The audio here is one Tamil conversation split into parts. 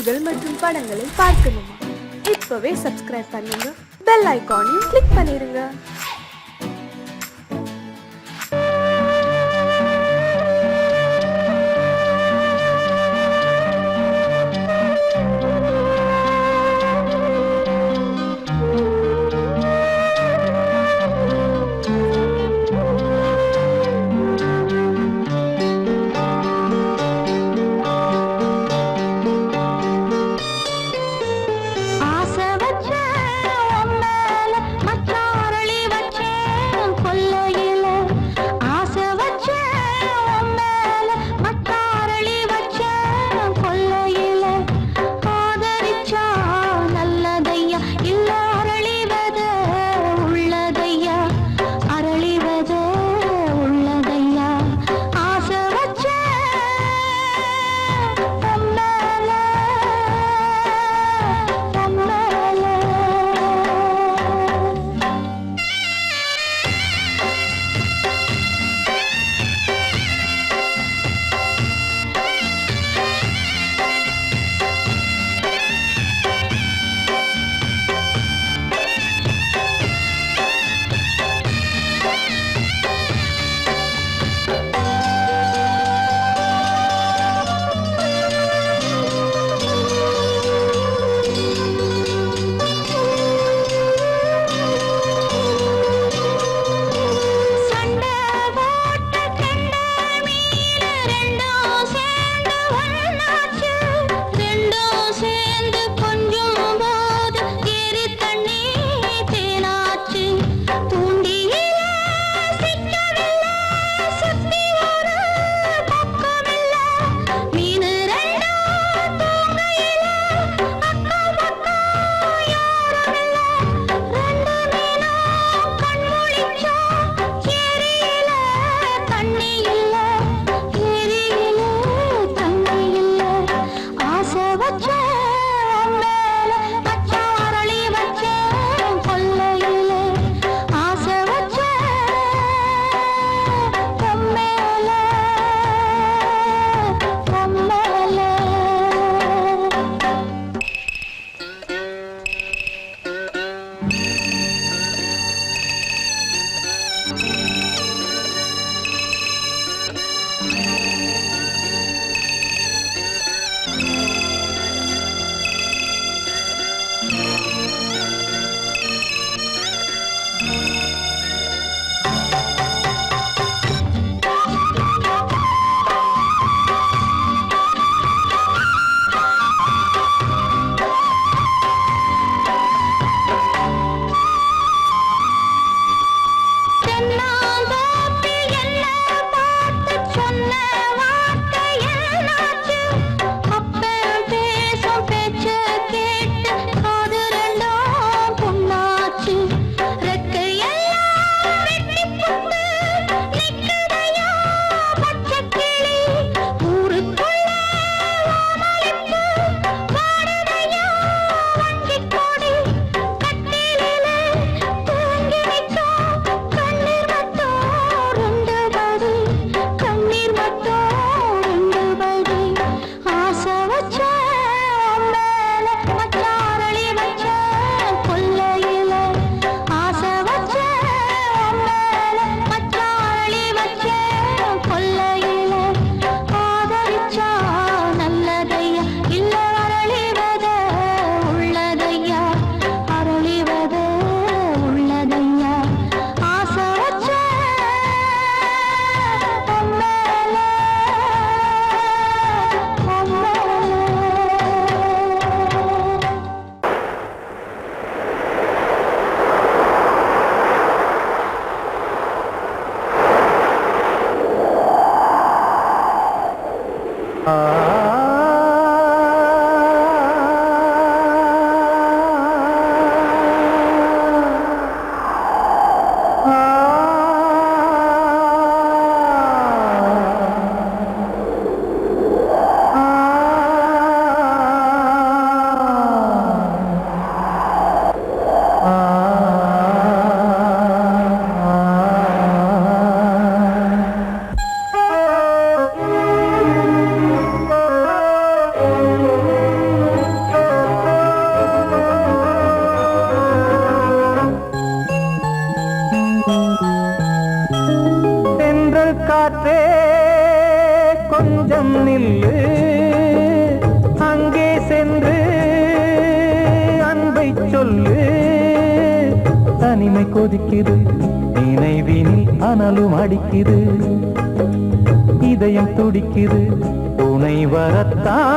பாடல்கள் மற்றும் படங்களை பார்க்கணுமா? இப்பவே சப்ஸ்கிரைப் பண்ணுங்க, பெல் ஐகானையும் கிளிக் பண்ணிருங்க. தனிமை கொதிக்குது, நினைவினில் அனலும் அடிக்குது, இதயம் துடிக்குது, துணை வரத்தான்.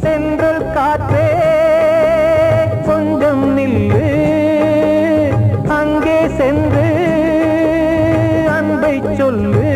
சென்றல் காற்றே கொஞ்சம் நில்லு, அங்கே சென்று அன்பை சொல்லு.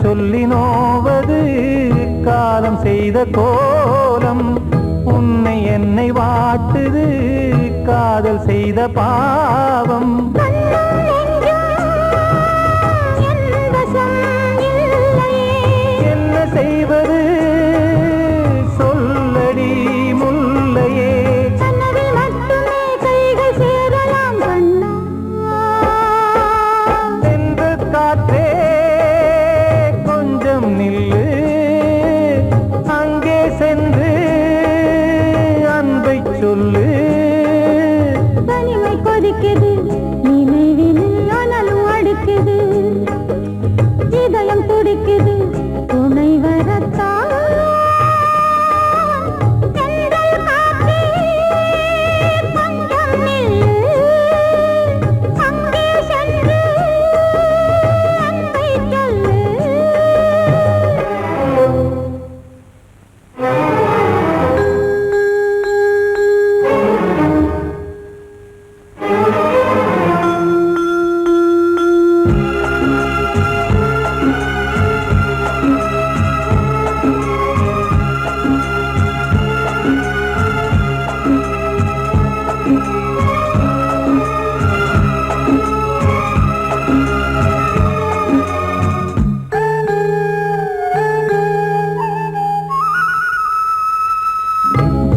சொல்லி நோவது காலம் செய்த கோலம், உன்னை என்னை வாட்டுது காதல் செய்த பாவம். என்ன செய்வது சொல்லடி முல்லையே, சென்று காற்றே நில்லு, அங்கே சென்று அன்பை சொல்லு. தனிமை கொதிக்குது, நினைவினில் அனலும் அடிக்குது, இதயம் துடிக்குது, துணை வரத்தான்.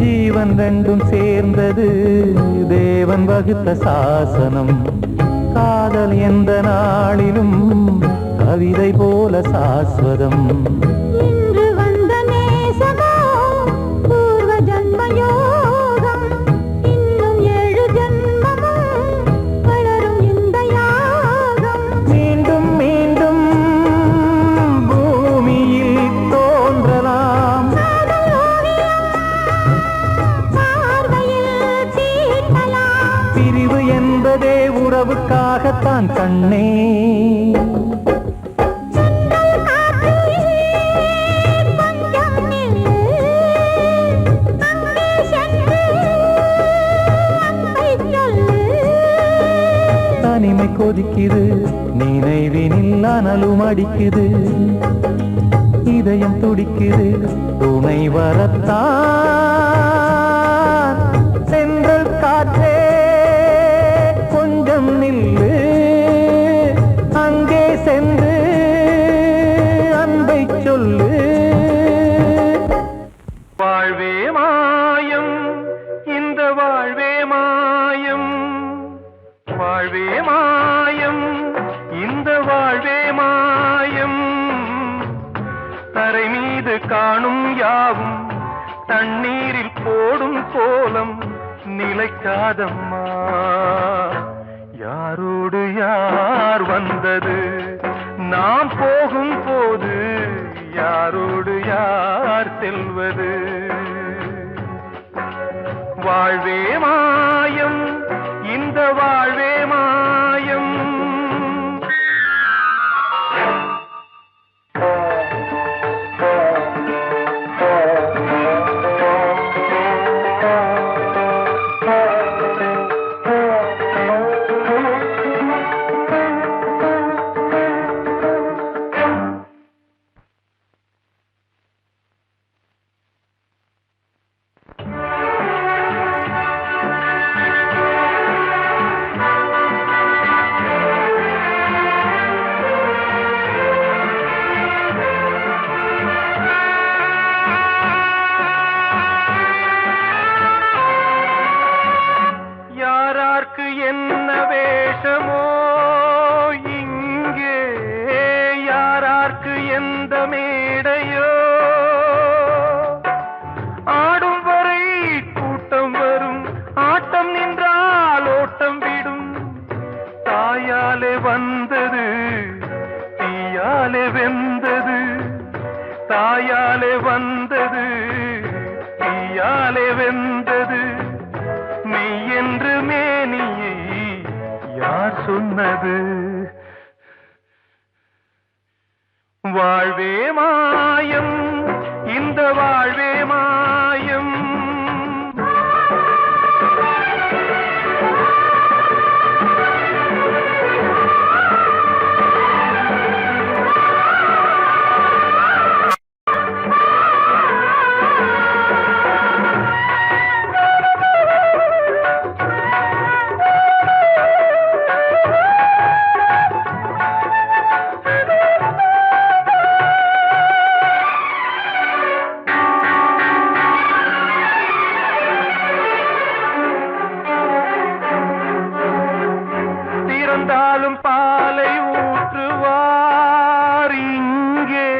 ஜீவன் ரெண்டும் சேர்ந்தது தேவன் வகுத்த சாசனம், காதல் எந்த நாளிலும் கவிதை போல சாஸ்வதம். இன்று வந்த நேசமோ பூர்வ ஜன்ம யோகம், இன்னும் 7 ஜன்மமும் வளரும் இந்த யாகம். மீண்டும் மீண்டும் பூமியில் தோன்றலாம், பிரிவு என்பதே உறவுக்காகத்தான் கண்ணே. தனிமை கொதிக்குது, நினைவினில் அனலும் அடிக்குது, இதயம் துடிக்குது, துணை வரத்தான். சென்றல் காற்றே கொஞ்சம் நில்லு, அங்கே சென்று அன்பை சொல்லு. வாழ்வே மாயம், இந்த வாழ்வே மாயம், வாழ்வே மாயம், இந்த வாழ்வே மாயம். தரை மீது காணும் யாவும் தண்ணீரில் போடும் கோலம் நிலைக்காதம்மா. யாரோடு யார் வந்தது நாம் போகும் போது, யாரோடு யார் செல்வது. வாழ்வே மாயம், இந்த வாழ்வே மாயம். சொன்னது. வாழ்வே மாயம், இந்த வாழ்வே மாயம். இறந்தாலும் பாலை ஊற்றுவார் இங்கே,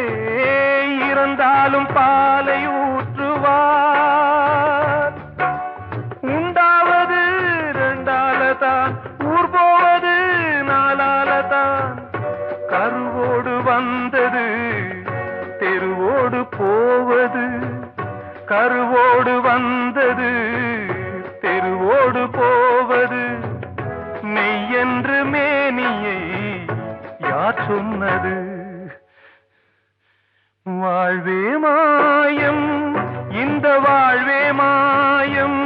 இறந்தாலும் பாலை ஊற்றுவார். உண்டாவது ரெண்டாலதான், ஊர் போவது நாலாலதான். கருவோடு வந்தது தெருவோடு போவது, கருவோடு வந்தது தெருவோடு போவது. மெய்யென்று மேனியை யார் சொன்னது? வாழ்வே மாயம், இந்த வாழ்வே மாயம்.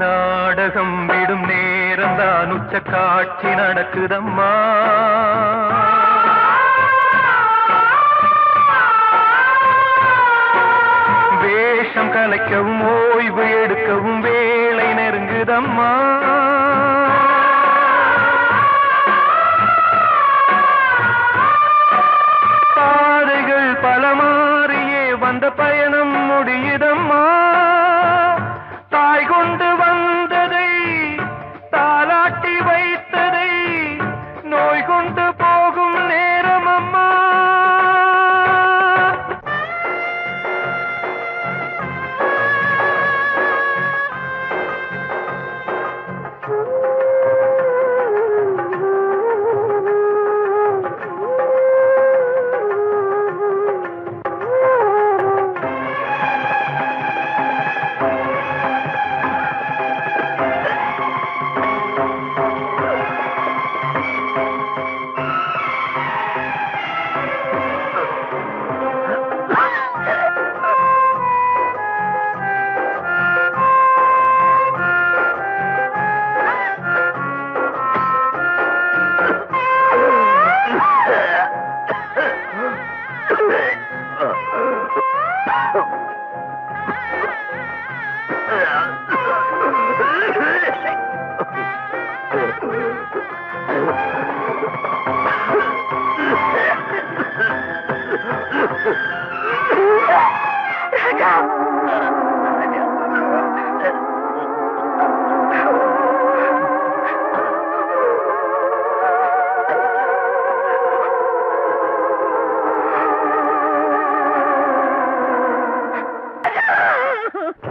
நாடகம் விடும் நேரம்தான் உச்ச காட்சி நடக்குதம்மா. வேஷம் கலைக்கவும் ஓய்வு எடுக்கவும் வேளை நெருங்குதம்மா. பாதைகள் பல மாறியே வந்த பயணம் முடியுதம்மா. தாய் கொண்டு வந்ததை தாலாட்டி வைத்ததை நோய் கொண்டு போகும் நேரம் அம்மா.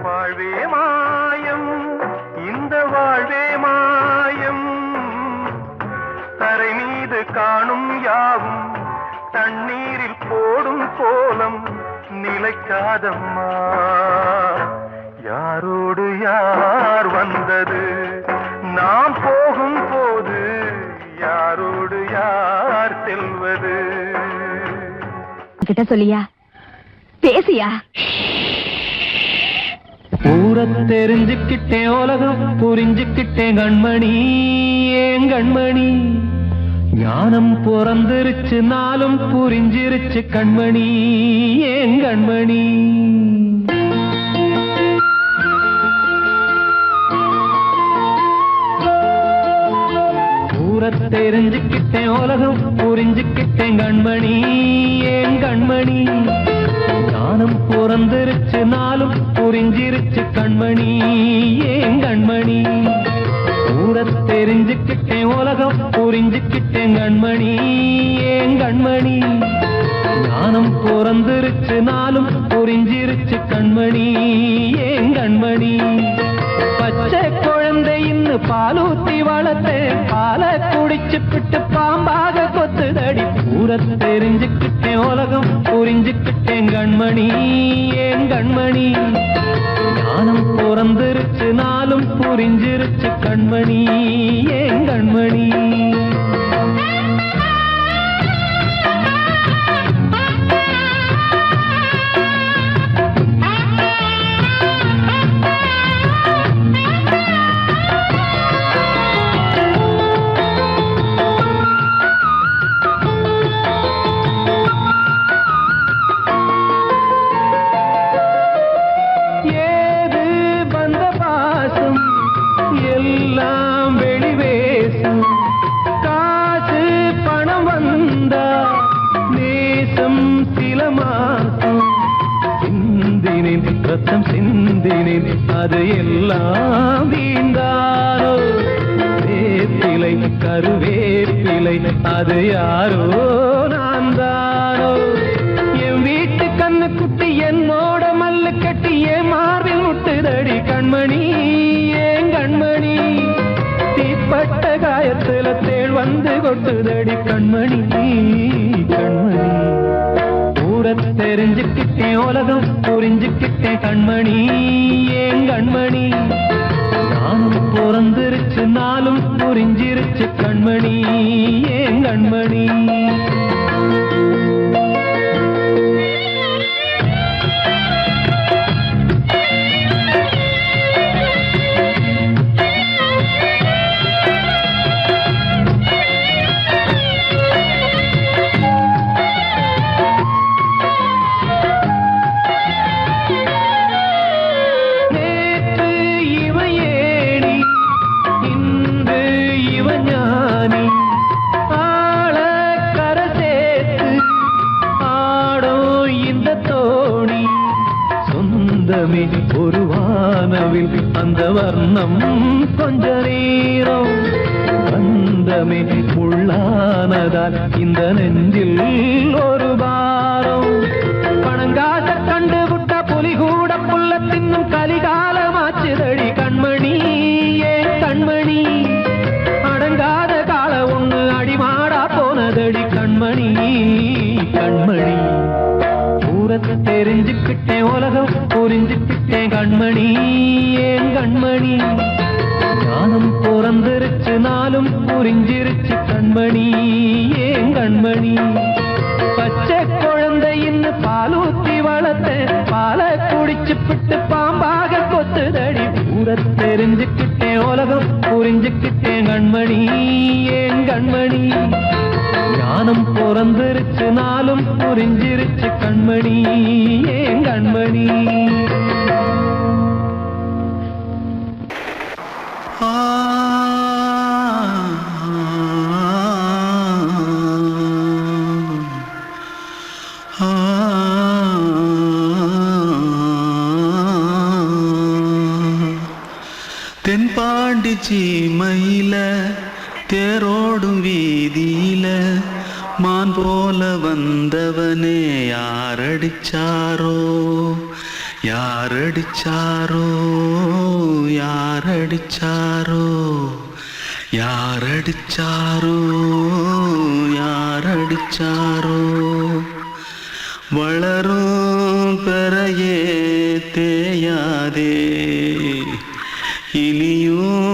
வாழ்வே மாயம், இந்த வாழ்வே மாயம். தரை மீது காணும் யாவும் தண்ணீரில் போடும் கோலம் நிலைக்காதம்மா. யாரோடு யார் வந்தது நாம் போகும் போது, யாரோடு யார் செல்வது? கிட்ட சொல்லியா, பேசியா? ஊரை தெரிஞ்சுக்கிட்டேன், உலகம் புரிஞ்சுக்கிட்டேன் கண்மணி, ஏன் கண்மணி. ஞானம் பிறந்திருச்சு, நாளும் புரிஞ்சிருச்சு கண்மணி, ஏன் கண்மணி. ஊரை தெரிஞ்சுக்கிட்டேன் உலகம் புரிஞ்சுக்கிட்டேன் கண்மணி ஏன் கண்மணி ஞானம் பிறந்திருச்சு நாளும் புரிஞ்சிருச்சு கண்மணி ஏன் கண்மணி தெரிஞ்சுக்கிட்டேன் உலகம் புரிஞ்சுக்கிட்டேன் கண்மணி ஏன் கண்மணி ஞானம் பிறந்திருச்சு நாளும் புரிஞ்சிருச்சு கண்மணி ஏன் கண்மணி பச்சை குழந்தை இன்னும் பாலூத்தி வளர்த்து பால குடிச்சு பிட்டு பாம்பாக கொத்துதடி தெரிஞ்சுக்கிட்டேன் உலகம் புரிஞ்சுக்கிட்டேன் கண்மணி ஏன் கண்மணி ஞானம் பிறந்திருச்சு நாளும் புரிஞ்சிருச்சு கண்மணி ஏன் கண்மணி ரத்தம் சிந்தினேன் அது எல்லாம் வீந்தாரோ வேப்பிலை கருவேப்பிலை அது யாரோ நான் தானோ என் வீட்டு கண்ணு குட்டி என்னோட மல்லு கட்டி என் மார்பில் முட்டுதடி கண்மணி ஏன் கண்மணி தீப்பட்ட காயத்துல தேள் வந்து கொட்டுதடி கண்மணி கண்மணி தெரிஞ்சுக்கிட்டேன் உலகம் புரிஞ்சுக்கிட்டேன் கண்மணி ஏன் கண்மணி நானும் பிறந்திருச்சு நாளும் புரிஞ்சிருச்சு கண்மணி ஏன் கண்மணி ஒரு வானவில் அந்த வர்ணம் கொஞ்ச நேரம் வந்தமே உள்ளானதால் இந்த நெஞ்சில் ஒரு பாரம் பணங்காச கண்டு விட்ட புலி கூட புல்ல தின்னும் கலிகாலமாச்சுதடி கண்மணி ஏன் கண்மணி அடங்காத கால ஒண்ணு அடிமாடா போனதடி கண்மணி கண்மணி தெரிஞ்சுக்கிட்டேன் உலகம் புரிஞ்சுக்கிட்டேன் கண்மணி ஏன் கண்மணி ஞானம் பிறந்திருச்சு நாளும் புரிஞ்சிருச்சு கண்மணி ஏன் கண்மணி பச்சை குழந்தை இன்னும் பாலூத்தி வளர்த்த பால குடிச்சு பிட்டு பாம்பாக கொத்துதடி தெரிஞ்சுக்கிட்டேன் உலகம் புரிஞ்சுக்கிட்டேன் கண்மணி ஏன் கண்மணி ஞானம் பிறந்திருச்சு நாளும் புரிஞ்சிருச்சு கண்மணி ஏன் கண்மணி தென்பாண்டி சீமையில தேரோடும் வீதியில மான் போல வந்தவனே யாரடிச்சாரோ யாரடிச்சாரோ யாரடிச்சாரோ யாரடிச்சாரோ யாரடிச்சாரோ வளரும் பெறையே தேயாதே இனியும்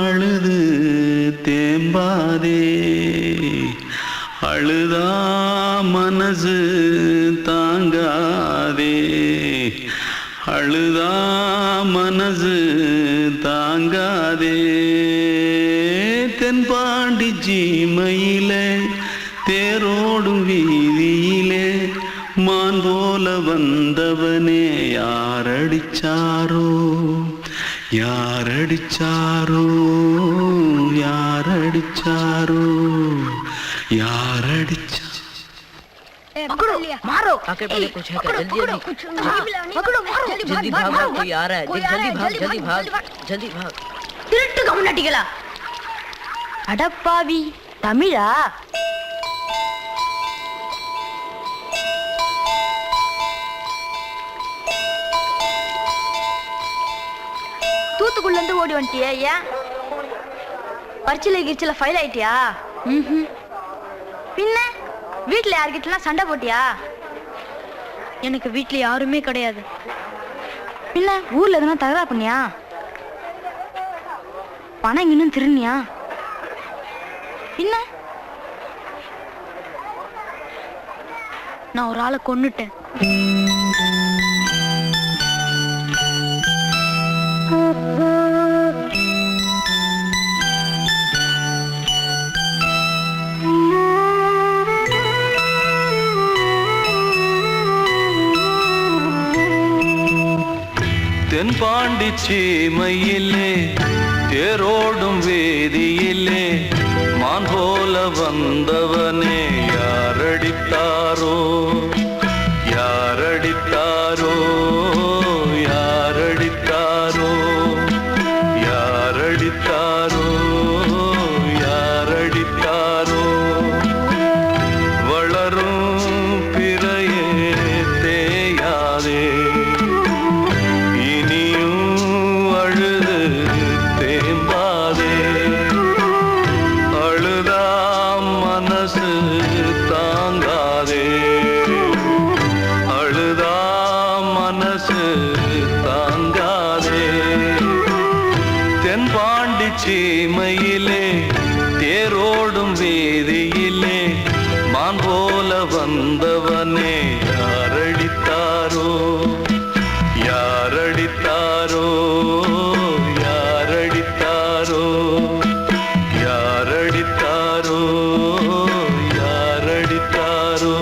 அழுது தேம்பாதே அழுதா மனசு தாங்காதே அழுதா மனசு தாங்காதே தென்பாண்டி சீமையிலே தேரோடும் வீதியிலே மான் போல வந்தவனே யாரடிச்சாரோ யாரடிச்சாரோ யாரடி யாரடிச்சாரோ யாரடிச்சா मारो आके पहले कुछ है क्या जल्दी जल्दी पकड़ो मारो जल्दी भाग कोई आ रहा है जल्दी भाग திருட்டு கம்முனட்டிகளா அடப்பாவி தமிழா தூத்துக்குள்ள இருந்து ஓடி வந்துட்டியா ஏன் பரிச்சையில கிரிச்சில ஃபைல் ஆயிட்டியா பின்ன வீட்டுல யார்கிட்டலாம் சண்டை போட்டியா எனக்கு வீட்டுல யாருமே கிடையாது பின்ன ஊர்ல எதுனா தகராறு பண்ணியா பணம் இன்னும் திருநியா பின்ன நான் ஒரு ஆளை கொன்னுட்டேன் தென்பாண்டி சீமையிலே தேரோடும் வேதியிலே மான் போல வந்தவனே யாரடித்தாரோ யாரடித்தாரோ யாரடித்தாரோ யாரடித்தாரோ யாரடித்தாரோ வளரும் பிறையே தேயாதே சீமையிலே தேரோடும் வேதியிலே மான் போல வந்தவனே யாரடித்தாரோ யாரடித்தாரோ யாரடித்தாரோ யாரடித்தாரோ யாரடித்தாரோ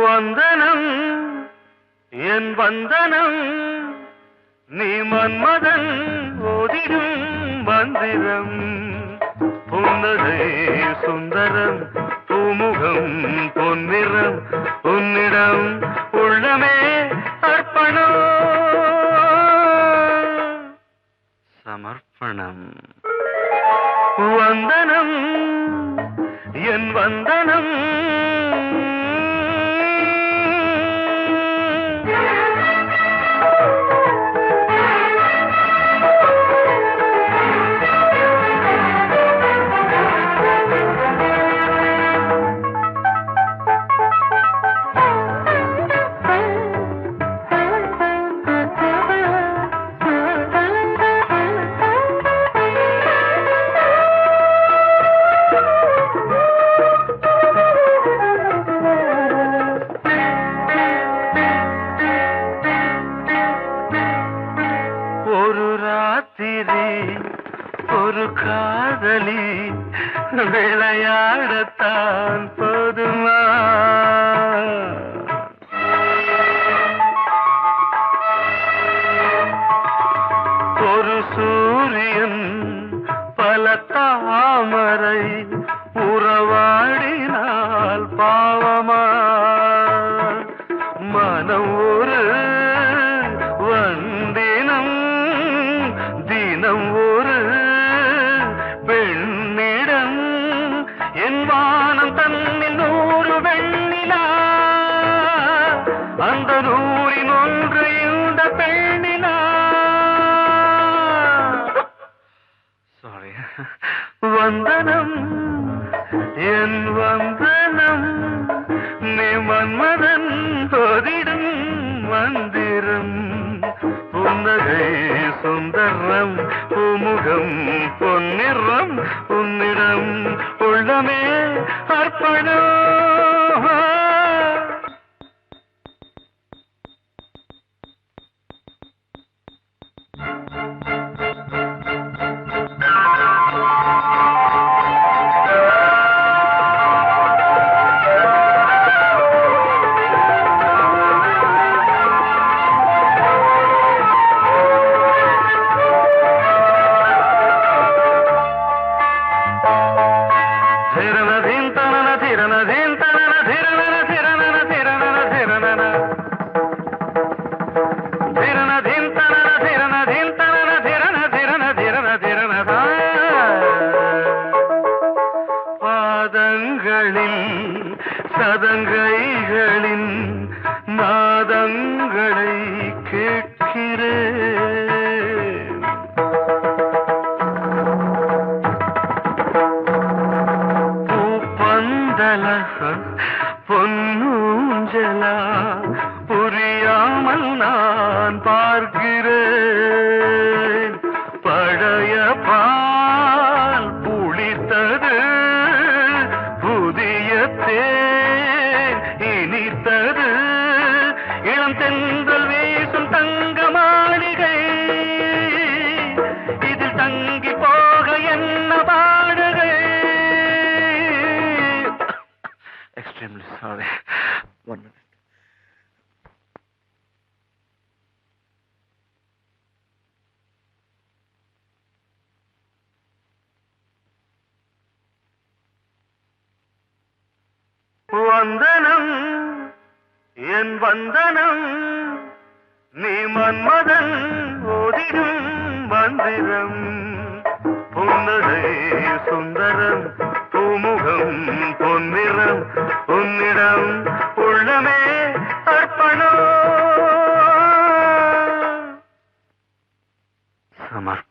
வந்தனம் என் வந்தனம் நீ மன்மதன் ஓதிடும் மந்திரம் புன்னகை சுந்தரம் பூமுகம் பொன்னிறம் உன்னிடம் உள்ளமே அர்ப்பணம் சமர்ப்பணம் வந்தனம் என் வந்தனம் ஒரு காதலி விளையாடத்தான் போதுமா ஒரு சூரியன் பல தாமரை உறவாடினால் பாவமா மனம் ஒரு வந்தினம் தினம் ஒரு பெண்ணிடம் என் வானம் தன்னில் 100 வெண்ணிலா அந்த 100இன் ஒன்று இந்த பெண்ணிலா சாரி வந்தனம் என் வந்த சுந்தரம் பூமுகம் பொன்னிறம் உன்னிடம் உள்ளமே அர்ப்பணம். சதங்கைகளின் நாதங்களை கேட்கிறேன். பூப்பந்தல பொன்னூஞ்சலா புரியாமல் நான் பார்க்கிறேன். பழைய பால் புளித்தது, புதிய தேன் இனித்தது, இளம் தென்றல் வீசும் தங்க மாளிகை, இதில் தங்கி போக என்ன பாடுகை. Extremely sorry. 1 minute. வந்தனம் என் வந்தனம், நீ மன்மதன் ஓதிடும் மந்திரம். புன்னகை சுந்தரம் பூமுகம் பொன்னிறம் உன்னிடம் உள்ளமே அர்ப்பணம். சமர்ப்பணம்.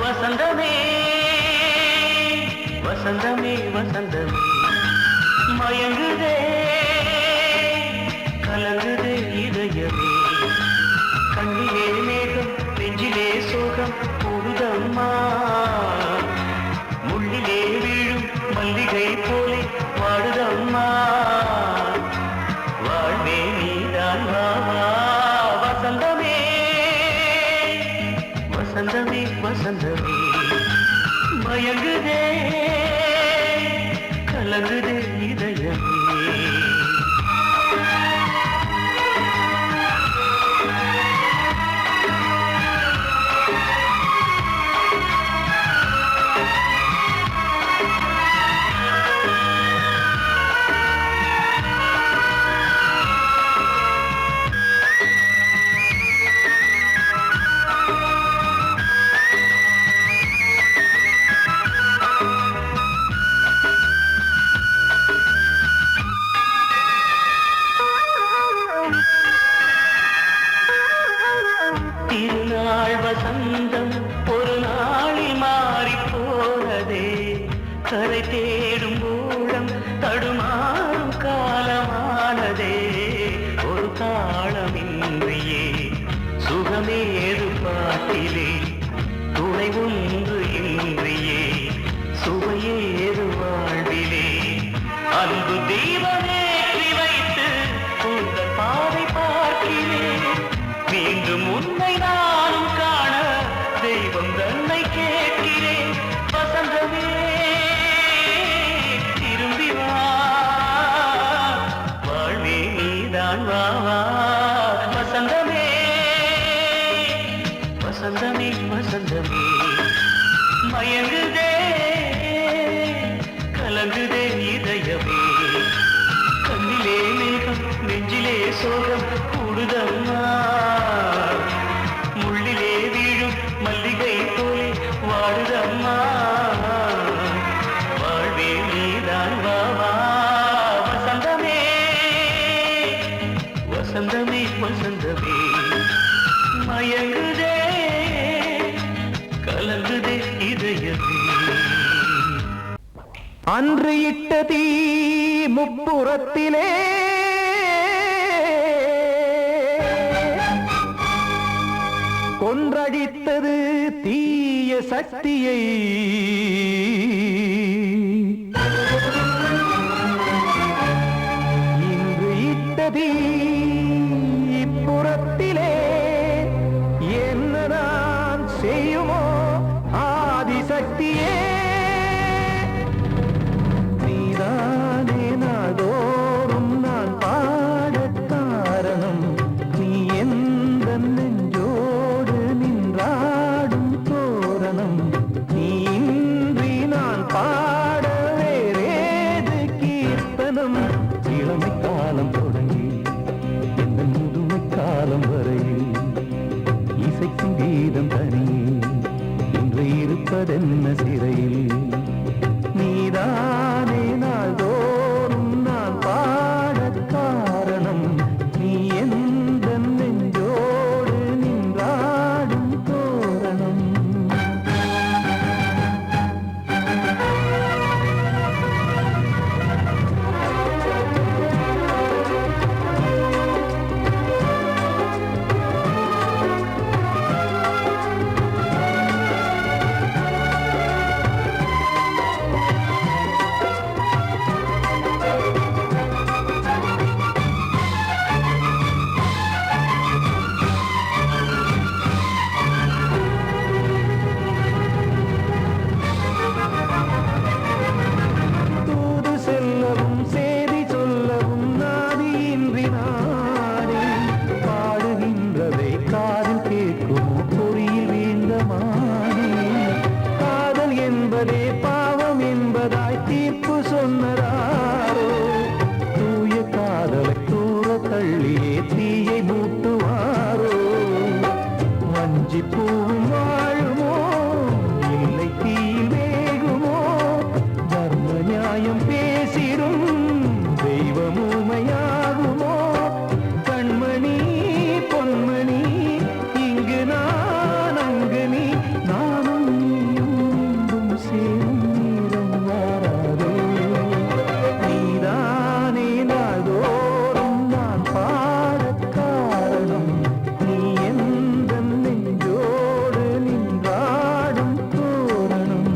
வசந்தமே வசந்தமே வசந்தமே மயங்குதே கலங்குதே இதயமே. கண்ணிலே மேகம் நெஞ்சிலே சோகம் கூடுதம்மா. முள்ளிலே வீழும் மல்லிகை போலே வாடுதம்மா. வாழ்வே நீதான் வாவா. வசந்தமே வசந்தமே வசந்தமே மயங்குதே கலங்குதே இதயமே. திருநாள் வசந்தம் ஒரு நாளில் மாறி போனதே. கரை தேடும் ஊழம் தடுமாறும் காலமானதே. ஒரு தாளமின்றியே சுகமேது பாட்டிலே, துணை ஒன்று இன்றியே சுவையேது வாழ்விலே. அன்பு தீபமேற்றி வைத்து உங்கள் பாதை பார்க்கிறேன். மீண்டும் உன்னை நானும் காண தெய்வம் தன்னை கேட்கிறேன். வசந்தமே மயங்குதே கலங்குதே இதயமே கண்ணிலே மேகம் நெஞ்சிலே சோகம் கூடுதம்மா முள்ளிலே வீழும் மல்லிகை போலே வாடுதம்மா வாழ்வே நீதான் வாவா வசந்தமே வசந்தமே வசந்தமே மயங்குதே கலங்குதே இதயமே அன்று இட்ட தீ முப்புறத்திலே கொன்றடித்தது தீய சக்தியை இன்று இட்ட தீ இப்புறத்திலே என்னதான் செய்யுமோ ஆதிசக்தியே நீதானே நாடோறும் நான் பாடக் காரணம் நீ எந்த நெஞ்சோடு நின்றாடும் தோரணம் நீ இன்றி நான் பாட வேறேது கீர்த்தனம் இளமை காலம் தொடங்கி எந்த முதுமை காலம் வரையில் இசைக்கும் கீதம் தனியே இன்று இருப்பதென்ன சிறையில் நீதானே நாள்தோறும் நான் பாடக் காரணம் நீ எந்த நெஞ்சோடு நின்றாடும் தோரணம் தூது செல்லவும் சேதி சொல்லவும் நாதியின்றி நானே பாடுகின்றதை காதில் கேட்குமோ பொறியில் வீழ்ந்த மானே காதல் என்பதே பாவம் என்பதாய் தீர்ப்பு சொன்னதாரோ தூய காதலை தூர தள்ளியே தீயை மூட்டுவாரோ வஞ்சி பூவும் வாழுமோ இல்லை தீயில் வேகுமோ தர்ம நியாயம் பேசிடும் தெய்வம் ஊமையாகுமோ கண்மணி பொன்மணி இங்கு நான் அங்கு நீ நானும் நீயும் மீண்டும் சேரும் நேரம் வாராதோ நீதானே நாள்தோறும் நான் பாடக் காரணம் நீ எந்த நெஞ்சோடு நின்றாடும் தோரணம்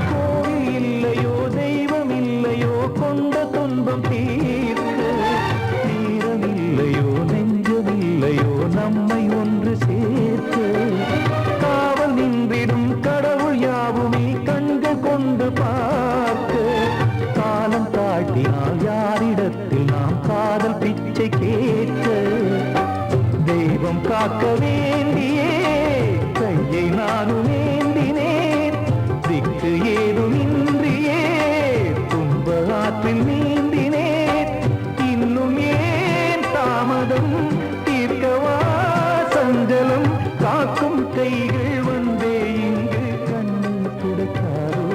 கோவில் இல்லையோ தெய்வம் இல்லையோ கொண்ட துன்பம் தீர்க்க தீரம் இல்லையோ நெஞ்சம் இல்லையோ நம்மை ஒன்று சேர்க்க காவல் நின்றிடும் கடவுள் யாவுமே கண்கள் கொண்டு பார்க்க காலம் தாட்டினால் யாரிடத்தில் நாம் காதல் பிச்சை கேட்க தெய்வம் காக்க வேண்டியே கையை நானும் ஏந்தினேன் திக்கு ஏதுமின்றியே துன்ப ஆற்றில் நீந்தினேன் இன்னும் ஏன் தாமதம் தீர்க்கவா சஞ்சலம் காக்கும் கைகள் வந்தே இங்கு கண்ணீர் துடைக்காரோ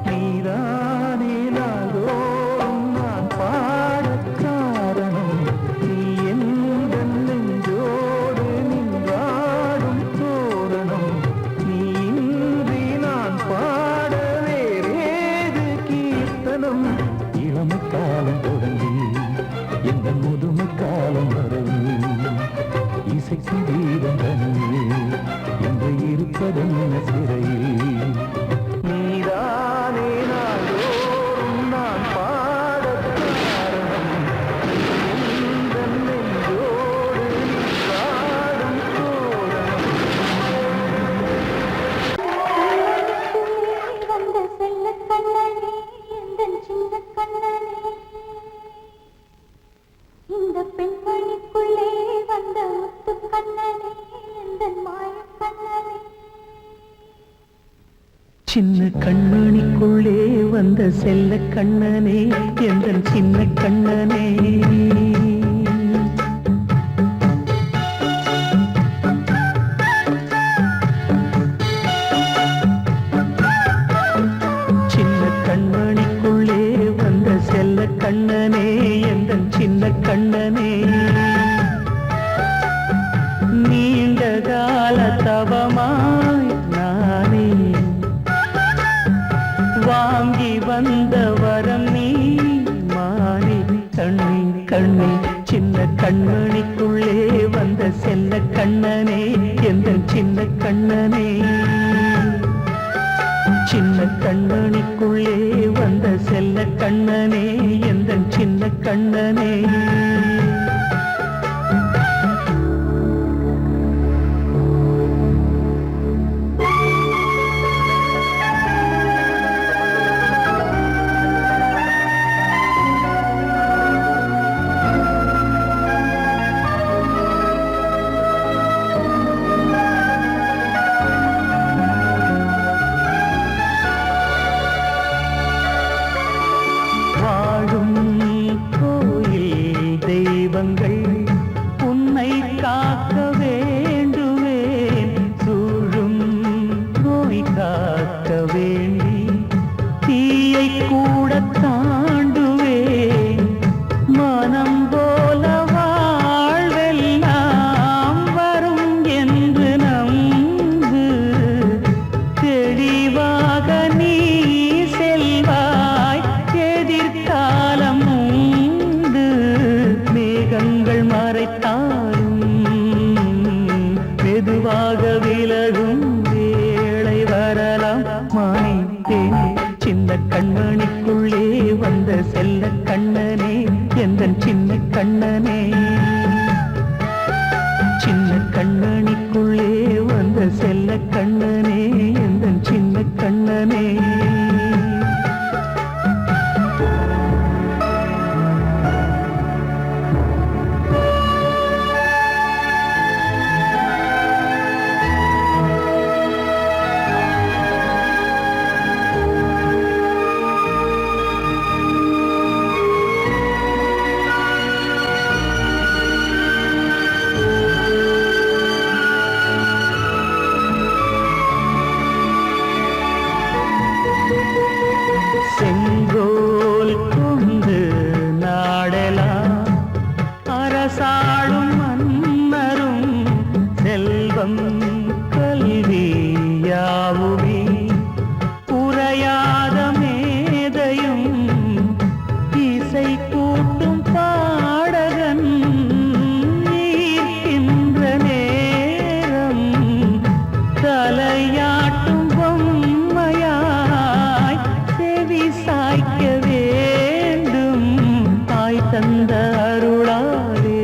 நீதானே நாள்தோறும் நான் பாடக் காரணம் நீ எந்த நெஞ்சோடு நின்றாடும் தோரணம் நீ இன்றி நான் பாட வேறேது கீர்த்தனம் இசைக்கும் தீபம் தனியே என்று இருப்பதென்ன சிறையில் நீதானே நாள்தோறும் நான் பாடக் காரணம் எந்தன் நெஞ்சோடு நீ பாடும் தோரணம் வந்த செல்ல கண்ணனே எந்தன் சின்ன கண்ணனே இந்த பெண்மணிக்குள்ளே வந்த முத்து கண்ணனே எந்தன் மாய கண்ணனே சின்ன கண்மணிக்குள்ளே வந்த செல்ல கண்ணனே எந்தன் சின்ன கண்ணனே சின்ன கண்மணிக்குள்ளே வந்த செல்ல கண்ணனே எந்தன் சின்ன கண்ணனே நீண்ட கால தவமாய் நானே வாங்கி வந்த வரம் நீ மாறி கண்ணி கண்ணி சின்ன கண்மணிக்குள்ளே வந்த செல்ல கண்ணனே எந்தன் சின்ன கண்ணனே சின்ன கண்மணிக்குள்ளே வந்த செல்ல கண்ணனே எந்தன் சின்ன கண்ணனே வாழும் கோயில் தெய்வங்கள் உன்னை காக்க வேண்டுவேன் சூழும் நோய் காக்க வேண்டி தீயை கூட தாண்டுவேன் மனம் போல வாழ்வெல்லாம் வரும் என்று நம்பு தெளிவாக நீ செல்வாய் எதிர்காலம் உண்டு மேகங்கள் மறைத்தாலும் மெதுவாக விலகும் வேளை வரலாம் மானித்தேனே சின்ன கண்மணிக்குள்ளே வந்த செல்ல கண்ணனே எந்தன் சின்ன கண்ணனே சின்ன கண்மணிக்குள்ளே வந்த செல்ல கண்ணனே எந்தன் சின்ன கண்ணனே செங்கோல் கொண்டு நாடலாம் அரசாளும் மன்னரும் செல்வம் கல்வி யாவுமே உரையாத மேதையும் இசை கூட்டும் பாடகன் ஈர்க்கின்ற நேரம் தலையாட்டும் பொம்மையாய் செவி சாய்க்க வேண்டும் தாய் தந்த அருளாலே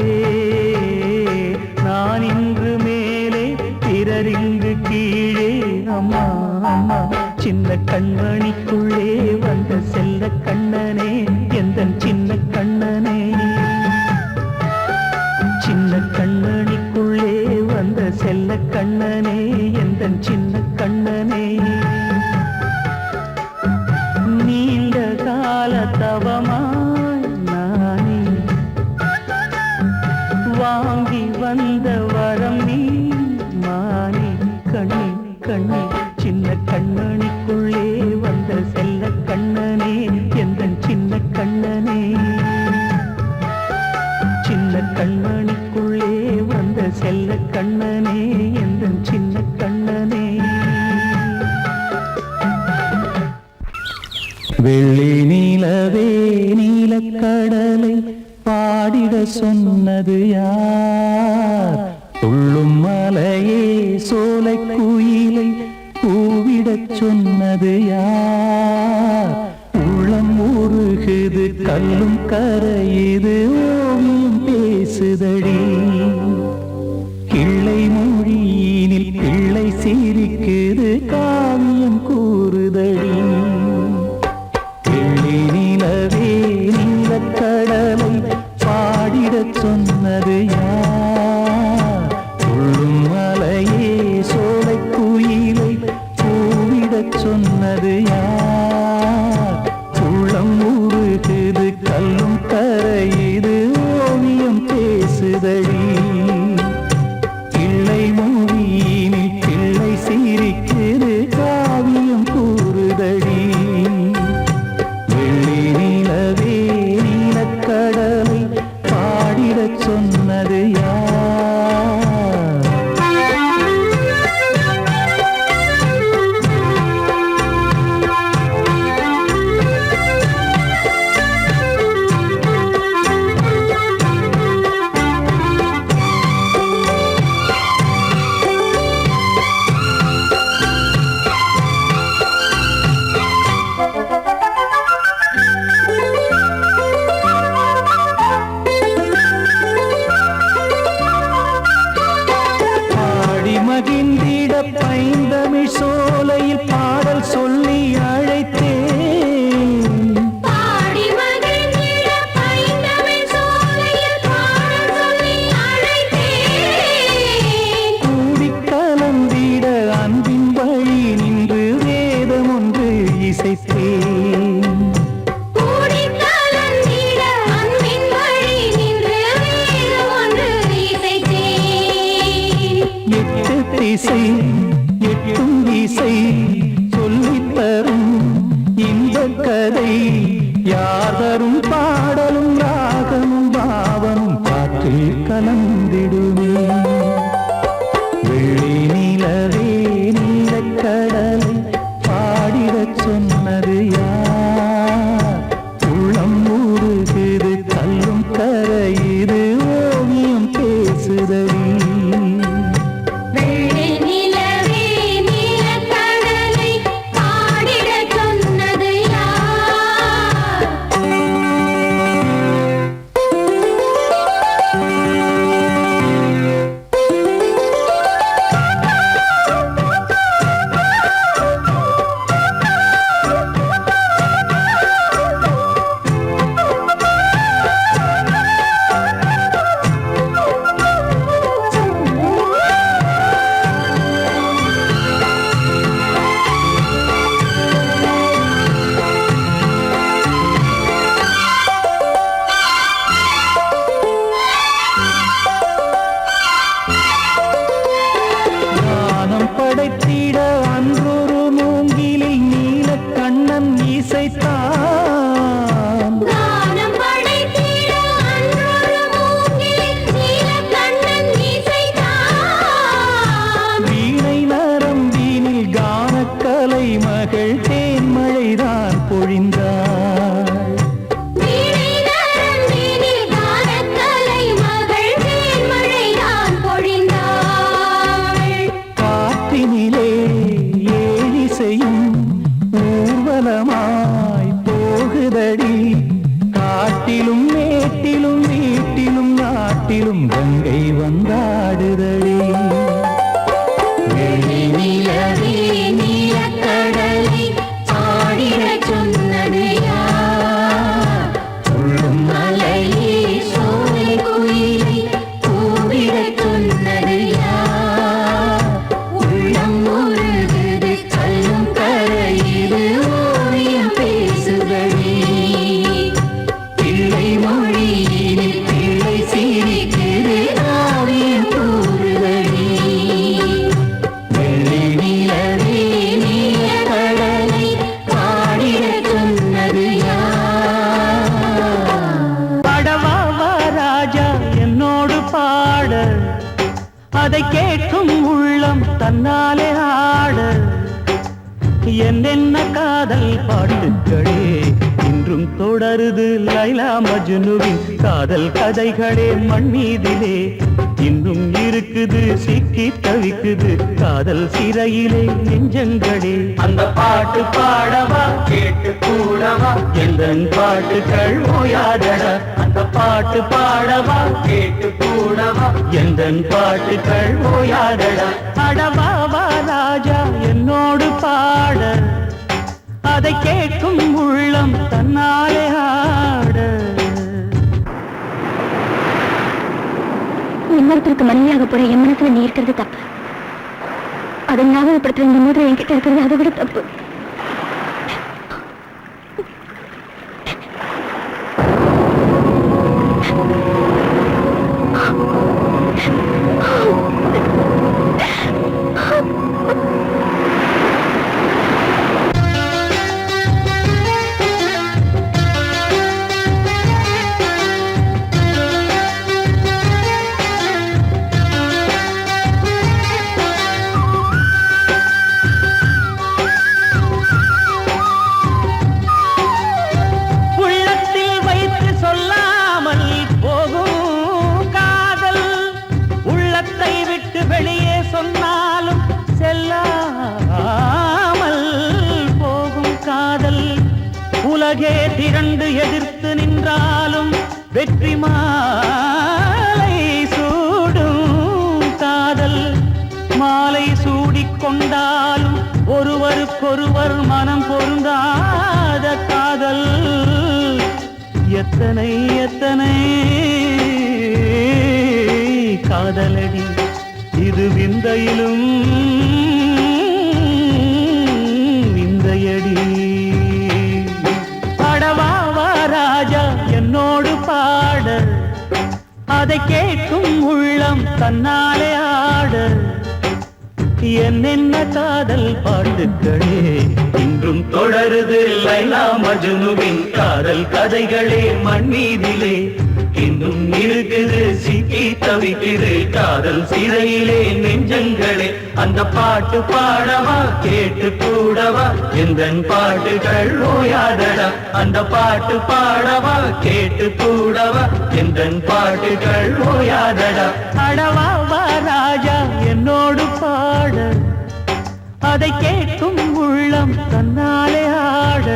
நான் இன்று மேலே பிறரிங்கு கீழே அம்மா அம்மா சின்ன கண்மணிக்குள்ளே வந்த செல்ல கண்ணனே எந்தன் சின்ன கண்ணனே சின்ன கண்மணிக்குள்ளே வந்த செல்ல கண்ணனே எந்தன் சின்ன கண்ணனே நீண்ட கால தவமாய் நானே வாங்கி வந்த வரம் நீ மாறி கண்ணி கண்ணி சின்ன கண்மணிக்குள்ளே வந்த செல்ல கண்ணனே எந்தன் சின்ன கண்ணனே சின்ன கண்மணிக்குள்ளே வந்த செல்ல கண்ணனே எந்தன் சின்ன கண்ணனே வெள்ளி நீலவே நீலக்கடலை பாடிட சொன்னது யார் துள்ளும் மலையே சோலை குயிலை கூவிடச் சொன்னது யார்? உள்ளம் உருகுது கல்லும் கரையுது ஓவியம் பேசுதடி. கிள்ளை மொழியினில் பிள்ளை சிரிக்குது காவியம் கூறுதடி. வெள்ளி நிலவே நீலக்கடலை பாடிடச் சொன்னது யார்? துள்ளும் மலையே சோலை குயிலை கூவிடச் சொன்னது யார்? உள்ளம் உருகுது கல்லும் கரையுது ஓவியம் பேசுதடி. கிள்ளை மொழியினில் பிள்ளை சிரிக்குது காவியம் கூறுதடி. வெள்ளி நிலவே நீலக்கடலை பாடிடச் சொன்னது யார்? மகிழ்ந்திட பைந்தமிழ் சோலையில் பாடல் சொல்லி அழைத்தேன். பாடி மகிழ்ந்திட பைந்தமிழ் சோலையில் பாடல் சொல்லி அழைத்தேன். கூடிக் கலந்திட அன்பின் வழி நின்று வேதம் ஒன்று இசைத்தேன். கூடிக் கலந்திட அன்பின் வழி நின்று வேதம் ஒன்று இசைத்தேன். எட்டு திசை எட்டும் இசை சொல்லித் தரும் இன்பக் கதை யார் தரும் பாடலும் ராகமும் பாவமும் காற்றில் கலந்திடுமே. வெள்ளி நிலவே நீலக்கடலை பாடிடச் சொன்னது யார்? உள்ளம் உருகுது கல்லும் கரையுது ஓவியம் பேசுதடி. வெள்ளி நிலவே நீலக்கடலை பாடிடச் சொன்னது யார்? ஞானம் படைத்திட அன்றொரு மூங்கிலில் நீலக்கண்ணன் இசைத்தான். கானம் படைத்திட அன்றொரு மூங்கிலில் நீலக்கண்ணன் இசைத்தான். வீணை நரம்பினில் கானக்கலை மகள் தேன்மழைதான் பொழிந்தாள். வீணை நரம்பினில் கானக்கலை மகள் தேன்மழைதான் பொழிந்தாள். காற்றினிலே ஏழிசையும் ஊர்வலமாய் போகுதடி. காட்டிலும் மேட்டிலும் வீட்டிலும் நாட்டிலும் கங்கை வந்தாடுதடி. வெள்ளி நிலவே நீலக்கடலை பாடிடச் சொன்னது யார்? துள்ளும் மலையே சோலை குயிலை கூவிடச் சொன்னது யார்? உள்ளம் உருகுது கல்லும் கரையுது ஓவியம் பேசுதடி. பிள்ளை மொழியினில் பிள்ளை சிரிக்குது காவியம் கூறுதடி. வெள்ளி நிலவே நீலக்கடலை பாடிடச் சொன்னது யார்? படவாவா ராஜா என்னோடு பாட, அதை கேட்கும் உள்ளம் தன்னாலே ஆட. என்னென்ன காதல் பாட்டுக்களே இன்றும் தொடருது லைலா மஜ்னுவின் காதல் கதைகளே மண் மீதிலே. இன்னும் இருக்குது சிக்கி தவிக்குது காதல் சிறையிலே நெஞ்சங்களே. அந்த பாட்டு பாடவா கேட்டு கூடவா எந்தன் பாட்டுகள் ஓயாதடா. அந்த பாட்டு பாடவா கேட்டு கூடவா எந்தன் பாட்டுகள் ஓயாதடா. அடவாவா ராஜா என்னோடு பாட அதை கேட்கும் உள்ளம் தன்னாலே ஆட. இன்னொருத்தருக்கு மனைவியாக போற என் மனசுல நீ இருக்கிறது தப்பு. அதை ஞாபகப்படுத்துற இந்த முதல் என்கிட்ட இருக்கிறது அதை விட தப்பு. உலகே திரண்டு எதிர்த்து நின்றாலும் வெற்றி மாலை சூடும் காதல். மாலை சூடிக்கொண்டாலும் ஒருவருக்கொருவர் மனம் பொருந்தாத காதல். எத்தனை எத்தனை காதலடி இது விந்தையிலும் விந்தையடி. ராஜா என்னோடு பாட அதை கேட்கும் உள்ளம் தன்னாலே ஆட. என்னென்ன காதல் பாட்டுக்களே இன்றும் தொடருது லைலா மஜ்னுவின் காதல் கதைகளே மண் மீதிலே. இன்னும் இருக்குது சிக்கி தவிக்குது காதல் சிறையிலே நெஞ்சங்களே. அந்த பாட்டு பாடவா கேட்டு கூடவா எந்தன் பாட்டுகள் ஓயாதடா. அந்த பாட்டு பாடவா கேட்டு கூடவா எந்தன் பாட்டுகள் ஓயாதடா. அடவாவா ராஜா என்னோடு பாட அதை கேட்கும் உள்ளம் தன்னாலே ஆட.